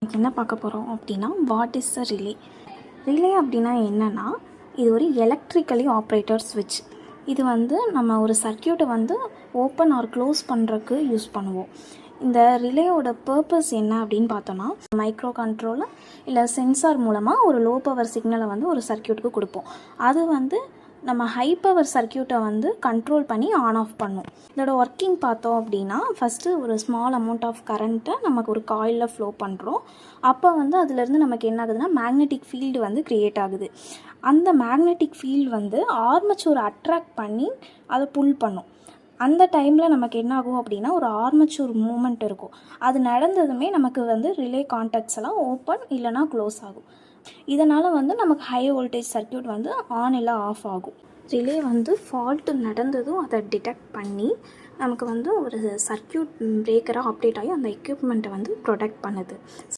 இன்னைக்கு என்ன பார்க்க போகிறோம் அப்படின்னா what is a relay. Relay அப்படின்னா என்னென்னா, இது ஒரு எலக்ட்ரிக்கலி ஆப்ரேட்டர் ஸ்விட்ச். இது நம்ம ஒரு சர்க்கியூட்டை ஓப்பன் ஆர் க்ளோஸ் பண்ணுறதுக்கு யூஸ் பண்ணுவோம். இந்த ரிலேயோட பர்பஸ் என்ன அப்படின்னு பார்த்தோன்னா, மைக்ரோ கண்ட்ரோலர் இல்லை சென்சார் மூலமாக ஒரு லோ பவர் சிக்னலை ஒரு சர்க்கியூட்டுக்கு கொடுப்போம். அது நம்ம ஹை பவர் சர்க்கியூட்டை கண்ட்ரோல் பண்ணி ஆன் ஆஃப் பண்ணும். இதோட ஒர்க்கிங் பார்த்தோம் அப்படின்னா, ஃபஸ்ட்டு ஒரு ஸ்மால் அமௌண்ட் ஆஃப் கரண்ட்டை நமக்கு ஒரு காயிலில் ஃப்ளோ பண்ணுறோம். அப்போ அதுலேருந்து நமக்கு என்ன ஆகுதுன்னா, மேக்னெட்டிக் ஃபீல்டு க்ரியேட் ஆகுது. அந்த மேக்னெட்டிக் ஃபீல்டு ஆர்மச்சூரை அட்ராக்ட் பண்ணி அதை புல் பண்ணும். அந்த டைமில் நமக்கு என்ன ஆகும் அப்படின்னா, ஒரு ஆர்மச்சூர் மூமெண்ட் இருக்கும். அது நடந்ததுமே நமக்கு ரிலே கான்டாக்ட்ஸ் எல்லாம் ஓப்பன் இல்லைனா க்ளோஸ் ஆகும். இதனால் நமக்கு ஹை வோல்டேஜ் சர்க்கியூட் ஆன் இல்லை ஆஃப் ஆகும். ரிலே ஃபால்ட்டு நடந்ததும் அதை டிடெக்ட் பண்ணி நமக்கு ஒரு சர்க்கியூட் பிரேக்கராக ஆப்ரேட் ஆகி அந்த எக்யூப்மெண்ட்டை ப்ரொடெக்ட் பண்ணுது.